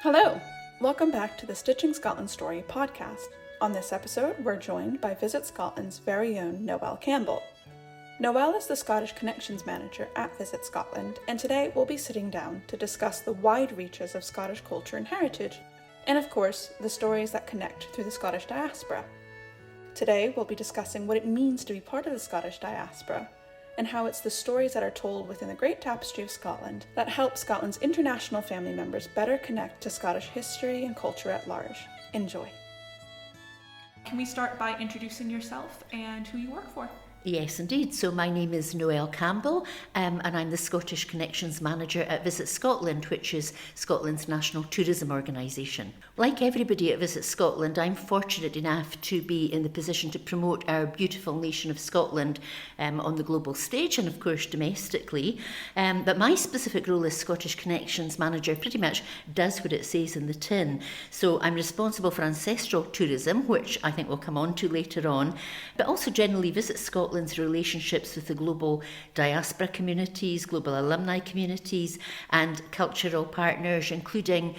Hello! Welcome back to the Stitching Scotland Story podcast. On this episode, we're joined by Visit Scotland's very own Noelle Campbell. Noelle is the Scottish Connections Manager at Visit Scotland, and today we'll be sitting down to discuss the wide reaches of Scottish culture and heritage, and of course, the stories that connect through the Scottish diaspora. Today, we'll be discussing what it means to be part of the Scottish diaspora, and how it's the stories that are told within the Great Tapestry of Scotland that help Scotland's international family members better connect to Scottish history and culture at large. Enjoy. Can we start by introducing yourself and who you work for? Yes, indeed. So my name is Noelle Campbell, and I'm the Scottish Connections Manager at Visit Scotland, which is Scotland's national tourism organisation. Like everybody at Visit Scotland, I'm fortunate enough to be in the position to promote our beautiful nation of Scotland on the global stage and, of course, domestically. But my specific role as Scottish Connections Manager pretty much does what it says in the tin. So I'm responsible for ancestral tourism, which I think we'll come on to later on, but also generally Visit Scotland's relationships with the global diaspora communities, global alumni communities, and cultural partners, including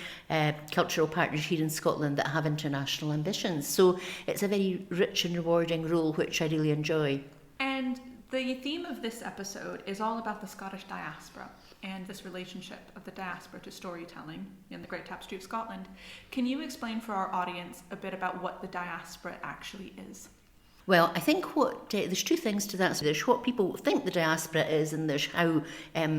cultural partners here in Scotland that have international ambitions. So it's a very rich and rewarding role, which I really enjoy. And the theme of this episode is all about the Scottish diaspora and this relationship of the diaspora to storytelling in the Great Tapestry of Scotland. Can you explain for our audience a bit about what the diaspora actually is? Well, I think there's two things to that. So there's what people think the diaspora is, and there's how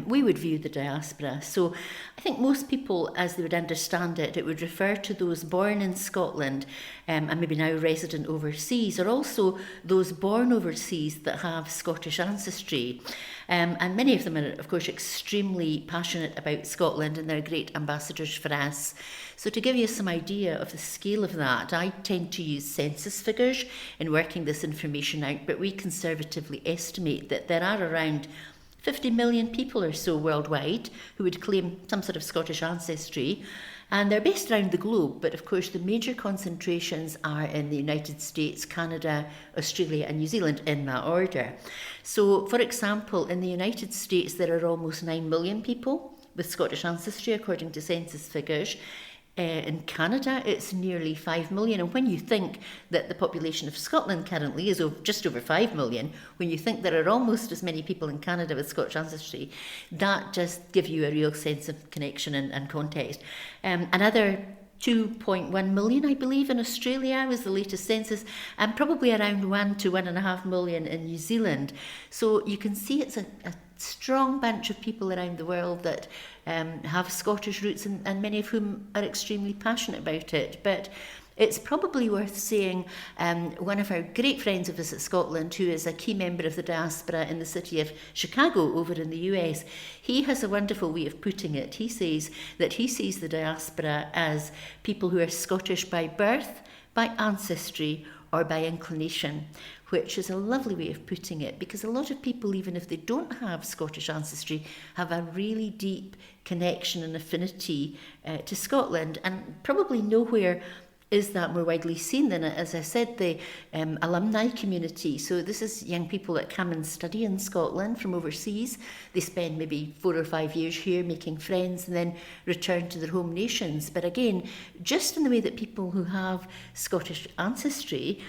we would view the diaspora. So I think most people, as they would understand it, it would refer to those born in Scotland and maybe now resident overseas, or also those born overseas that have Scottish ancestry. And many of them are, of course, extremely passionate about Scotland, and they're great ambassadors for us. So to give you some idea of the scale of that, I tend to use census figures in working this information out, but we conservatively estimate that there are around 50 million people or so worldwide who would claim some sort of Scottish ancestry. And they're based around the globe, but of course the major concentrations are in the United States, Canada, Australia and New Zealand in that order. So, for example, in the United States there are almost 9 million people with Scottish ancestry according to census figures. In Canada, it's nearly 5 million. And when you think that the population of Scotland currently is just over 5 million, when you think there are almost as many people in Canada with Scottish ancestry, that just gives you a real sense of connection and context. Another 2.1 million, I believe, in Australia was the latest census, and probably around 1 to 1.5 million in New Zealand. So you can see it's a strong bunch of people around the world that have Scottish roots, and many of whom are extremely passionate about it. But it's probably worth saying one of our great friends of Visit Scotland, who is a key member of the diaspora in the city of Chicago over in the US, he has a wonderful way of putting it. He says that he sees the diaspora as people who are Scottish by birth, by ancestry, or by inclination, which is a lovely way of putting it, because a lot of people, even if they don't have Scottish ancestry, have a really deep connection and affinity to Scotland, and probably nowhere is that more widely seen than, as I said, the alumni community. So this is young people that come and study in Scotland from overseas. They spend maybe 4 or 5 years here making friends and then return to their home nations. But again, just in the way that people who have Scottish ancestry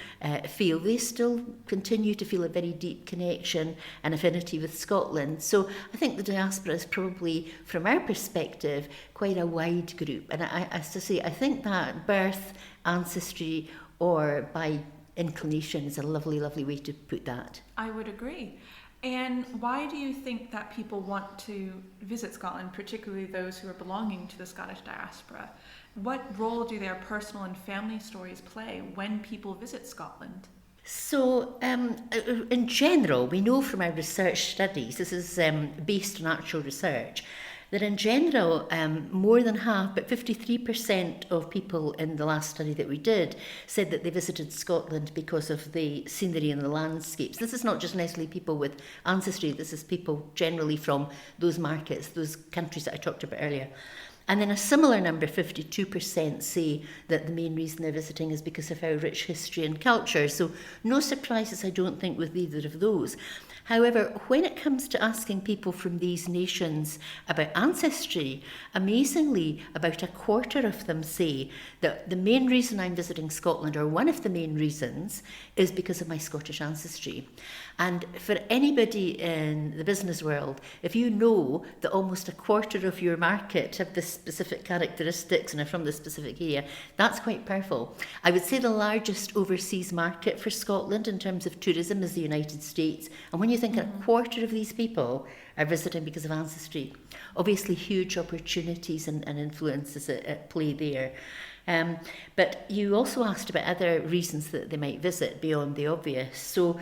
feel, they still continue to feel a very deep connection and affinity with Scotland. So I think the diaspora is probably, from our perspective, quite a wide group. And as to say, I think that birth, ancestry, or by inclination is a lovely, lovely way to put that. I would agree. And why do you think that people want to visit Scotland, particularly those who are belonging to the Scottish diaspora? What role do their personal and family stories play when people visit Scotland? So, in general, we know from our research studies, this is based on actual research, that in general, more than half, but 53% of people in the last study that we did said that they visited Scotland because of the scenery and the landscapes. This is not just necessarily people with ancestry, this is people generally from those markets, those countries that I talked about earlier. And then a similar number, 52%, say that the main reason they're visiting is because of our rich history and culture. So no surprises, I don't think, with either of those. However, when it comes to asking people from these nations about ancestry, amazingly, about a quarter of them say that the main reason I'm visiting Scotland, or one of the main reasons, is because of my Scottish ancestry. And for anybody in the business world, if you know that almost a quarter of your market have this specific characteristics and are from this specific area, that's quite powerful. I would say the largest overseas market for Scotland in terms of tourism is the United States. And when you think a quarter of these people are visiting because of ancestry, obviously huge opportunities and influences at play there. But you also asked about other reasons that they might visit beyond the obvious. So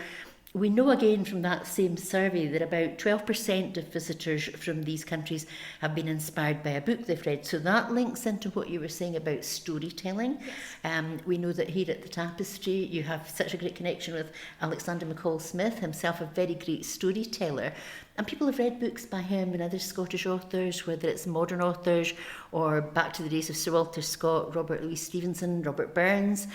we know again from that same survey that about 12% of visitors from these countries have been inspired by a book they've read. So that links into what you were saying about storytelling. Yes. We know that here at the Tapestry you have such a great connection with Alexander McCall Smith, himself a very great storyteller. And people have read books by him and other Scottish authors, whether it's modern authors or back to the days of Sir Walter Scott, Robert Louis Stevenson, Robert Burns.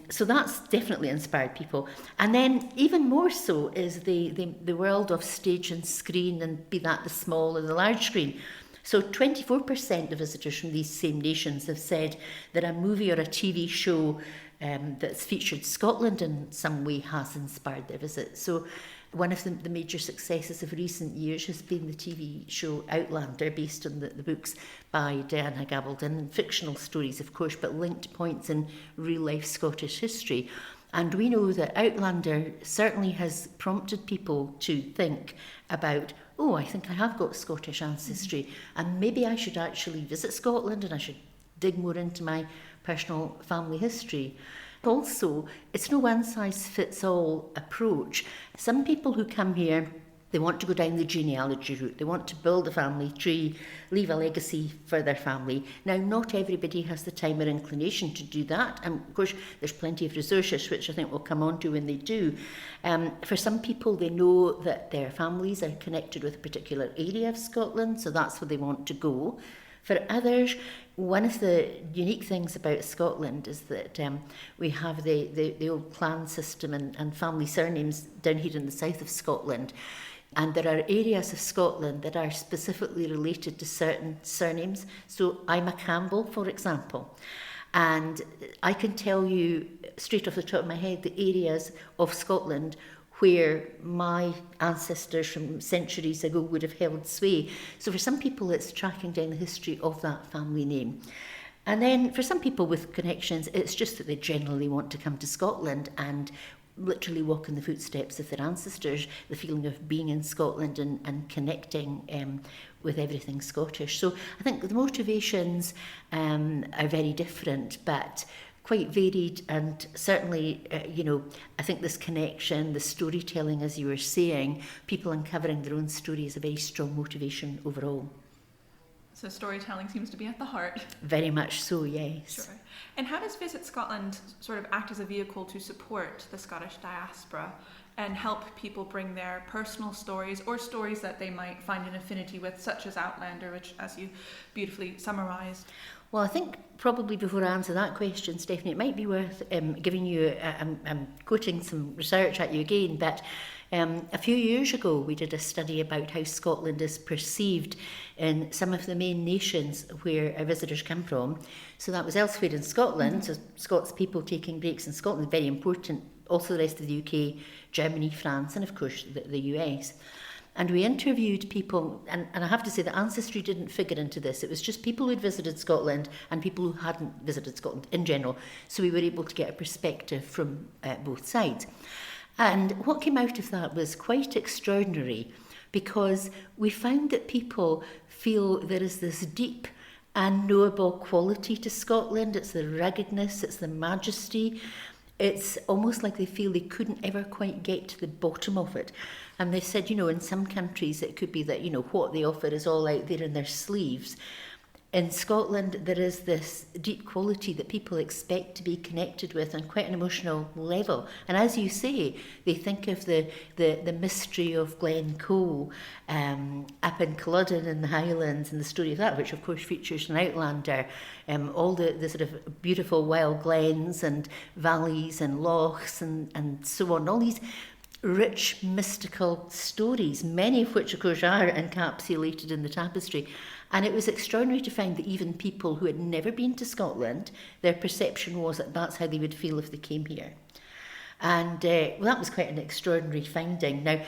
So that's definitely inspired people. And then even more so is the world of stage and screen, and be that the small or the large screen. So 24% of visitors from these same nations have said that a movie or a TV show that's featured Scotland in some way has inspired their visit. So one of the major successes of recent years has been the TV show Outlander, based on the books by Diana Gabaldon, fictional stories of course, but linked to points in real-life Scottish history. And we know that Outlander certainly has prompted people to think about, oh, I think I have got Scottish ancestry, and maybe I should actually visit Scotland and I should dig more into my personal family history. Also, it's no one-size-fits-all approach. Some people who come here, they want to go down the genealogy route. They want to build a family tree, leave a legacy for their family. Now, not everybody has the time or inclination to do that. And of course, there's plenty of resources, which I think we'll come on to when they do. For some people, they know that their families are connected with a particular area of Scotland, so that's where they want to go. For others, one of the unique things about Scotland is that we have the old clan system and family surnames down here in the south of Scotland. And there are areas of Scotland that are specifically related to certain surnames. So I'm a Campbell, for example. And I can tell you straight off the top of my head the areas of Scotland where my ancestors from centuries ago would have held sway. So for some people, it's tracking down the history of that family name. And then for some people with connections, it's just that they generally want to come to Scotland and literally walk in the footsteps of their ancestors, the feeling of being in Scotland and connecting with everything Scottish. So I think the motivations are very different, but quite varied, and certainly, I think this connection, the storytelling, as you were saying, people uncovering their own story is a very strong motivation overall. So storytelling seems to be at the heart. Very much so, yes. Sure. And how does Visit Scotland sort of act as a vehicle to support the Scottish diaspora and help people bring their personal stories or stories that they might find an affinity with, such as Outlander, which, as you beautifully summarised? Well, I think probably before I answer that question, Stephanie, it might be worth giving you, I'm quoting some research at you again, but a few years ago we did a study about how Scotland is perceived in some of the main nations where our visitors come from. So that was elsewhere in Scotland, so Scots people taking breaks in Scotland, very important, also the rest of the UK, Germany, France, and of course the US. And we interviewed people, and I have to say that ancestry didn't figure into this. It was just people who'd visited Scotland and people who hadn't visited Scotland in general. So we were able to get a perspective from both sides. And what came out of that was quite extraordinary, because we found that people feel there is this deep unknowable quality to Scotland. It's the ruggedness, it's the majesty. It's almost like they feel they couldn't ever quite get to the bottom of it. And they said, in some countries it could be that, what they offer is all out there in their sleeves. in Scotland there is this deep quality that people expect to be connected with on quite an emotional level. And as you say, they think of the mystery of Glencoe up in Culloden in the Highlands, and the story of that, which of course features an Outlander, all the sort of beautiful wild glens and valleys and lochs and so on, all these rich mystical stories, many of which of course are encapsulated in the tapestry. And it was extraordinary to find that even people who had never been to Scotland, their perception was that that's how they would feel if they came here. And well, that was quite an extraordinary finding. Now,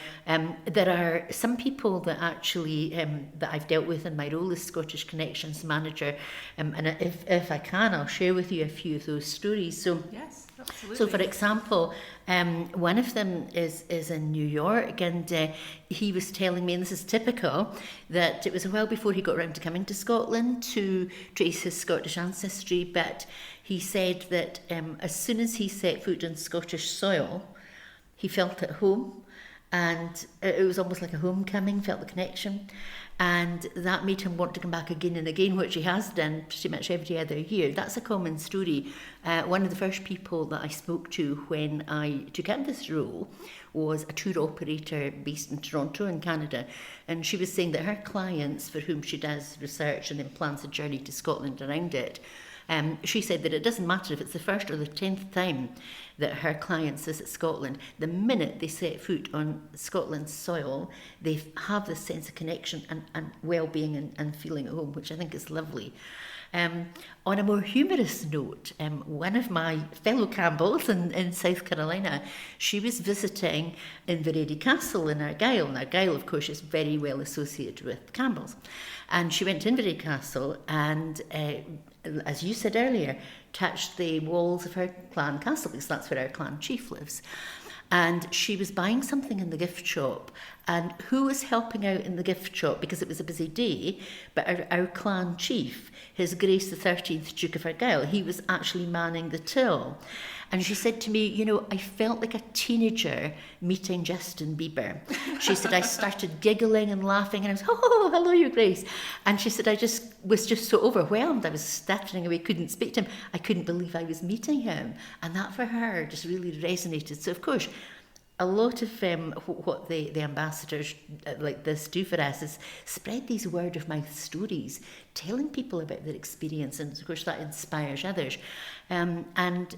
there are some people that actually that I've dealt with in my role as Scottish Connections Manager, and if I can, I'll share with you a few of those stories. So, yes, absolutely. So, for example, one of them is in New York, and he was telling me, and this is typical, that it was a while before he got around to coming to Scotland to trace his Scottish ancestry, but he said that as soon as he set foot on Scottish soil, he felt at home, and it was almost like a homecoming, felt the connection, and that made him want to come back again and again, which he has done pretty much every other year. That's a common story. One of the first people that I spoke to when I took up this role was a tour operator based in Toronto in Canada, and she was saying that her clients, for whom she does research and then plans a journey to Scotland around it, she said that it doesn't matter if it's the first or the 10th time that her clients visit Scotland. The minute they set foot on Scotland's soil, they have this sense of connection and well-being and feeling at home, which I think is lovely. On a more humorous note, one of my fellow Campbells in South Carolina, she was visiting Inverary Castle in Argyll. And Argyll, of course, is very well associated with Campbells. And she went to Inverary Castle and, as you said earlier, touched the walls of her clan castle, because that's where our clan chief lives. And she was buying something in the gift shop, and who was helping out in the gift shop, because it was a busy day, but our clan chief, His Grace the 13th Duke of Argyll, he was actually manning the till. And she said to me, you know, I felt like a teenager meeting Justin Bieber. She said, I started giggling and laughing, and I was, oh, hello, Your Grace. And she said, I was just so overwhelmed. I was stuttering away, couldn't speak to him. I couldn't believe I was meeting him. And that for her just really resonated. So, of course, a lot of what the ambassadors like this do for us is spread these word of mouth stories, telling people about their experience, and of course that inspires others. And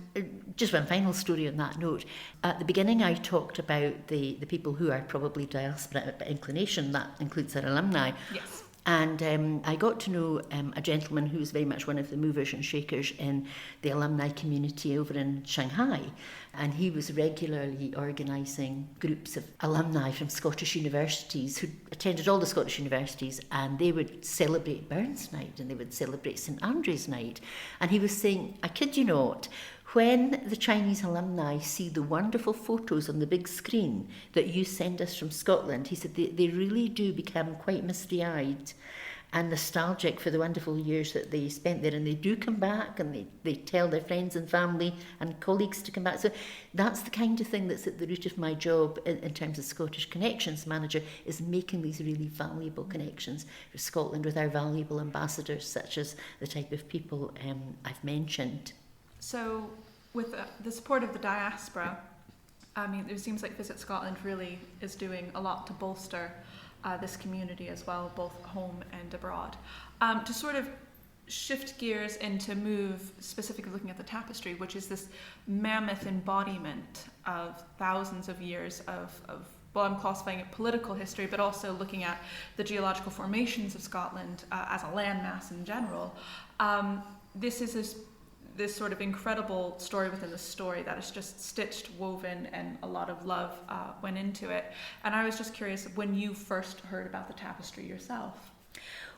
just one final story on that note. At the beginning I talked about the people who are probably diaspora by inclination, that includes our alumni. Yes. And I got to know a gentleman who was very much one of the movers and shakers in the alumni community over in Shanghai. And he was regularly organising groups of alumni from Scottish universities who attended all the Scottish universities, and they would celebrate Burns Night and they would celebrate St Andrew's Night. And he was saying, I kid you not, when the Chinese alumni see the wonderful photos on the big screen that you send us from Scotland, he said they really do become quite misty-eyed and nostalgic for the wonderful years that they spent there, and they do come back and they tell their friends and family and colleagues to come back. So that's the kind of thing that's at the root of my job in terms of Scottish Connections Manager, is making these really valuable connections for Scotland with our valuable ambassadors, such as the type of people I've mentioned. So with the support of the diaspora, I mean, it seems like Visit Scotland really is doing a lot to bolster this community as well, both home and abroad. To sort of shift gears and to move specifically looking at the tapestry, which is this mammoth embodiment of thousands of years of well, I'm classifying it political history, but also looking at the geological formations of Scotland as a landmass in general. This is this sort of incredible story within the story that is just stitched, woven, and a lot of love went into it. And I was just curious when you first heard about the tapestry yourself.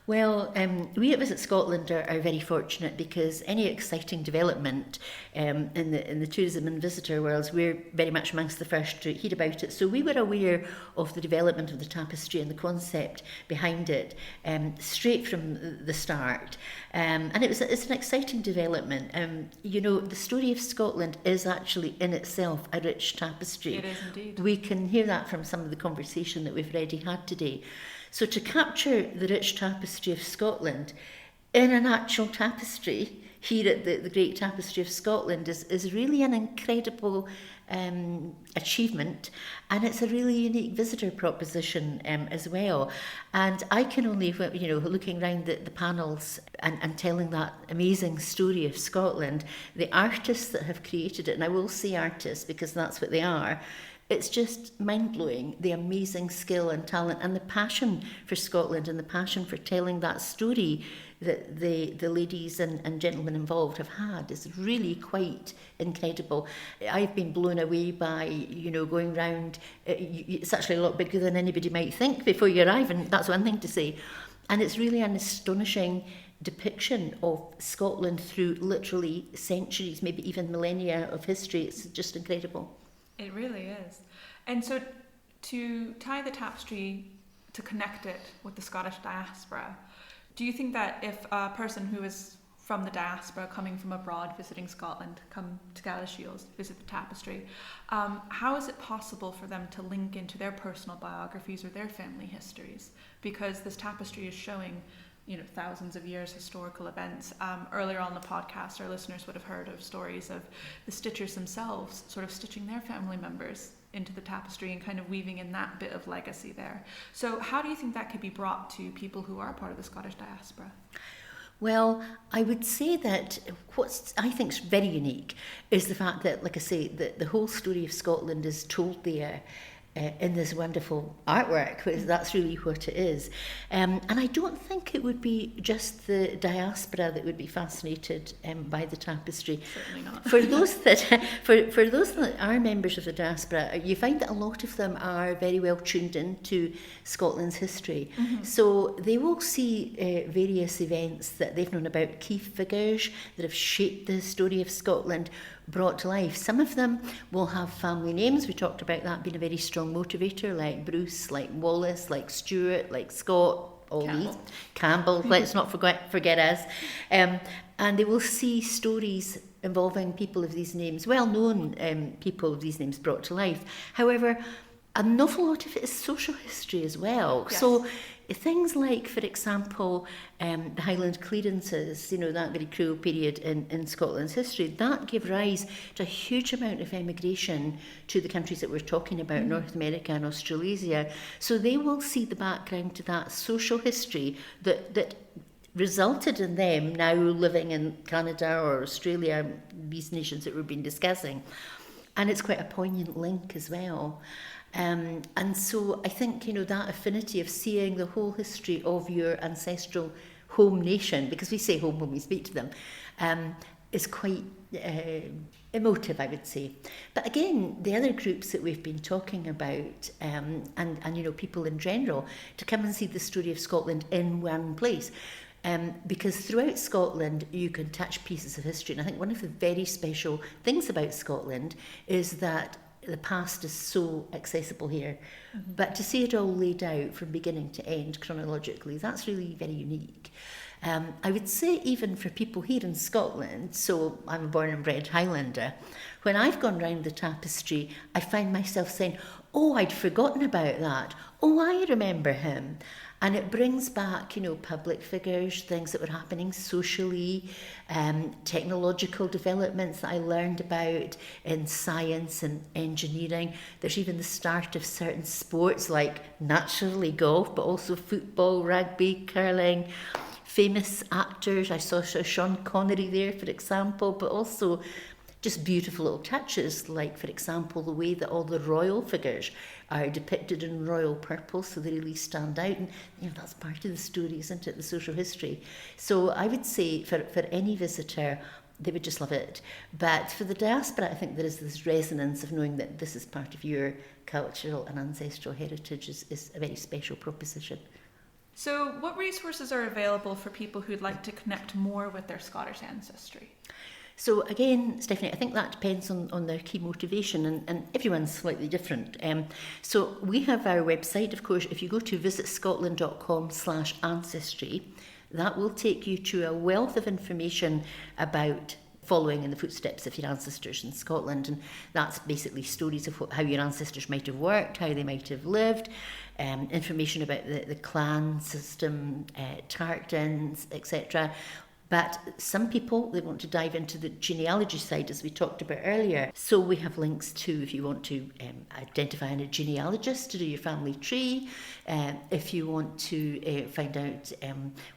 Well, we at Visit Scotland are very fortunate, because any exciting development in the tourism and visitor worlds, we're very much amongst the first to hear about it. So we were aware of the development of the tapestry and the concept behind it straight from the start. And it's an exciting development. You know, the story of Scotland is actually in itself a rich tapestry. It is indeed. We can hear that from some of the conversation that we've already had today. So to capture the rich tapestry of Scotland, in an actual tapestry here at the Great Tapestry of Scotland is really an incredible achievement, and it's a really unique visitor proposition as well. And I can only, looking around the panels and telling that amazing story of Scotland, the artists that have created it, and I will say artists because that's what they are, it's just mind-blowing, the amazing skill and talent and the passion for Scotland and the passion for telling that story that the ladies and gentlemen involved have had is really quite incredible. I've been blown away by, going round. It's actually a lot bigger than anybody might think before you arrive, and that's one thing to say. And it's really an astonishing depiction of Scotland through literally centuries, maybe even millennia of history. It's just incredible. It really is. And so to tie the tapestry, to connect it with the Scottish diaspora, do you think that if a person who is from the diaspora coming from abroad visiting Scotland come to Galashiels, visit the tapestry, how is it possible for them to link into their personal biographies or their family histories? Because this tapestry is showing thousands of years historical events. Earlier on the podcast, our listeners would have heard of stories of the stitchers themselves sort of stitching their family members into the tapestry and kind of weaving in that bit of legacy there. So how do you think that could be brought to people who are part of the Scottish diaspora? Well, I would say that what I think is very unique is the fact that, like I say, the whole story of Scotland is told there in this wonderful artwork, because that's really what it is. And I don't think it would be just the diaspora that would be fascinated by the tapestry. Certainly not. For those that are members of the diaspora, you find that a lot of them are very well tuned into Scotland's history. Mm-hmm. So they will see various events that they've known about, key figures that have shaped the story of Scotland, brought to life. Some of them will have family names. We talked about that being a very strong motivator, like Bruce, like Wallace, like Stuart, like Scott, all these. Campbell, let's not forget us. And they will see stories involving people of these names, well-known people of these names brought to life. However, an awful lot of it is social history as well. Yes. So things like, for example, the Highland clearances, that very cruel period in Scotland's history, that gave rise to a huge amount of emigration to the countries that we're talking about, North America and Australasia. So they will see the background to that social history that resulted in them now living in Canada or Australia, these nations that we've been discussing. And it's quite a poignant link as well. And so I think, that affinity of seeing the whole history of your ancestral home nation, because we say home when we speak to them, is quite emotive, I would say. But again, the other groups that we've been talking about, and people in general, to come and see the story of Scotland in one place. Because throughout Scotland you can touch pieces of history, and I think one of the very special things about Scotland is that the past is so accessible here, but to see it all laid out from beginning to end chronologically, that's really very unique. I would say even for people here in Scotland, so I'm a born and bred Highlander, when I've gone round the tapestry, I find myself saying, oh, I'd forgotten about that. Oh, I remember him. And it brings back, public figures, things that were happening socially, technological developments that I learned about in science and engineering. There's even the start of certain sports like naturally golf, but also football, rugby, curling. Famous actors, I saw Sean Connery there, for example, but also just beautiful little touches, like, for example, the way that all the royal figures are depicted in royal purple, so they really stand out. And, that's part of the story, isn't it, the social history? So I would say for any visitor, they would just love it. But for the diaspora, I think there is this resonance of knowing that this is part of your cultural and ancestral heritage is a very special proposition. So what resources are available for people who'd like to connect more with their Scottish ancestry? So again, Stephanie, I think that depends on their key motivation, and everyone's slightly different. So we have our website, of course. If you go to visitscotland.com/ancestry, that will take you to a wealth of information about following in the footsteps of your ancestors in Scotland. And that's basically stories of how your ancestors might have worked, how they might have lived, information about the clan system, tartans, etc. But some people, they want to dive into the genealogy side, as we talked about earlier. So we have links to, if you want to identify a genealogist to do your family tree, if you want to find out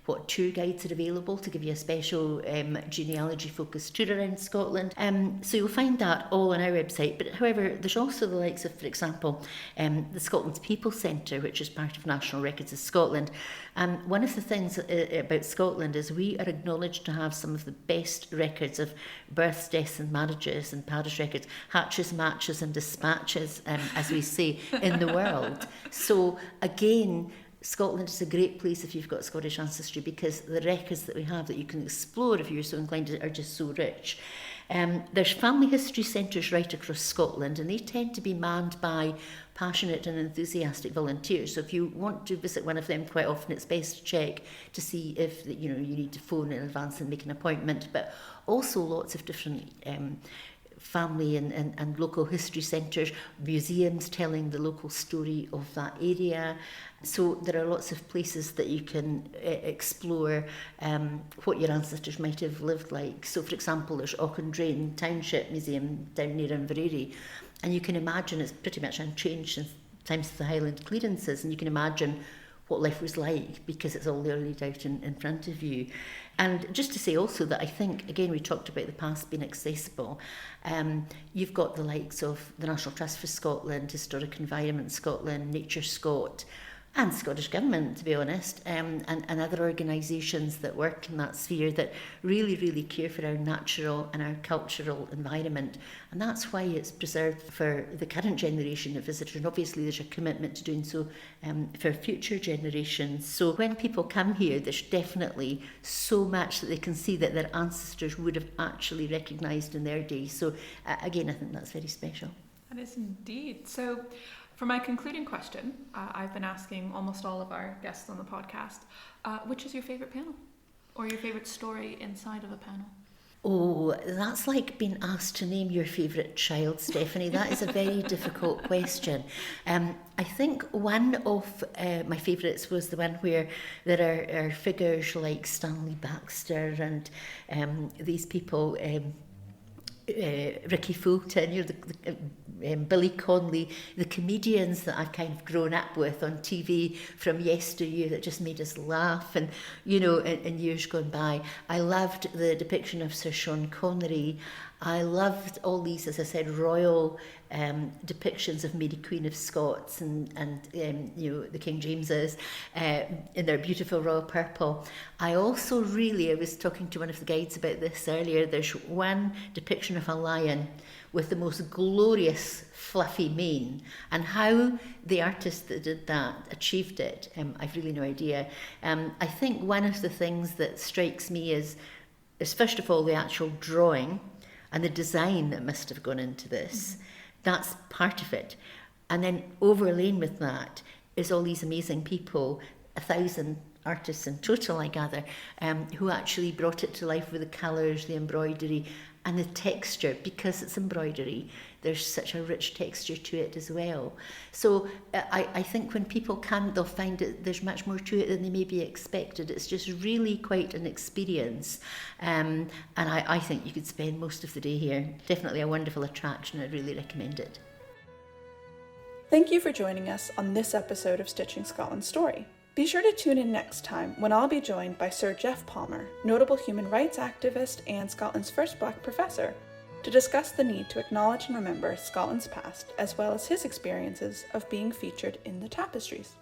what tour guides are available to give you a special genealogy-focused tour around Scotland. So you'll find that all on our website. But however, there's also the likes of, for example, the Scotland's People Centre, which is part of National Records of Scotland. And one of the things about Scotland is we are acknowledged to have some of the best records of births, deaths and marriages and parish records, hatches, matches and dispatches, as we say, in the world. So again, Scotland is a great place if you've got Scottish ancestry, because the records that we have that you can explore if you're so inclined are just so rich. There's family history centres right across Scotland, and they tend to be manned by passionate and enthusiastic volunteers. So if you want to visit one of them, quite often it's best to check to see if you need to phone in advance and make an appointment. But also lots of different family and local history centres, museums telling the local story of that area. So there are lots of places that you can explore what your ancestors might have lived like. So for example, there's Auchendrane Township Museum down near Inverary, and you can imagine it's pretty much unchanged since times of the Highland clearances, and you can imagine what life was like because it's all there laid out in front of you. And just to say also that I think, again, we talked about the past being accessible. You've got the likes of the National Trust for Scotland, Historic Environment Scotland, Nature Scot, and Scottish Government, to be honest, and other organisations that work in that sphere that really, really care for our natural and our cultural environment. And that's why it's preserved for the current generation of visitors. And obviously there's a commitment to doing so for future generations. So when people come here, there's definitely so much that they can see that their ancestors would have actually recognised in their day. So again, I think that's very special. That is indeed. So for my concluding question, I've been asking almost all of our guests on the podcast, which is your favourite panel or your favourite story inside of a panel? Oh, that's like being asked to name your favourite child, Stephanie. That is a very difficult question. I think one of my favourites was the one where there are figures like Stanley Baxter and these people, Ricky Fulton, Billy Connolly, the comedians that I've kind of grown up with on TV from yesteryear that just made us laugh, and in years gone by. I loved the depiction of Sir Sean Connery. I loved all these, as I said, royal depictions of Mary Queen of Scots and the King Jameses in their beautiful royal purple. I also I was talking to one of the guides about this earlier, there's one depiction of a lion with the most glorious fluffy mane, and how the artist that did that achieved it, I've really no idea. I think one of the things that strikes me is first of all the actual drawing and the design that must have gone into this. Mm-hmm. That's part of it. And then overlaying with that is all these amazing people, 1,000 artists in total, I gather, who actually brought it to life with the colours, the embroidery, and the texture. Because it's embroidery, there's such a rich texture to it as well. So I think when people come, they'll find that there's much more to it than they maybe expected. It's just really quite an experience. And I think you could spend most of the day here. Definitely a wonderful attraction. I'd really recommend it. Thank you for joining us on this episode of Stitching Scotland's Story. Be sure to tune in next time when I'll be joined by Sir Geoff Palmer, notable human rights activist and Scotland's first Black professor, to discuss the need to acknowledge and remember Scotland's past, as well as his experiences of being featured in the tapestries.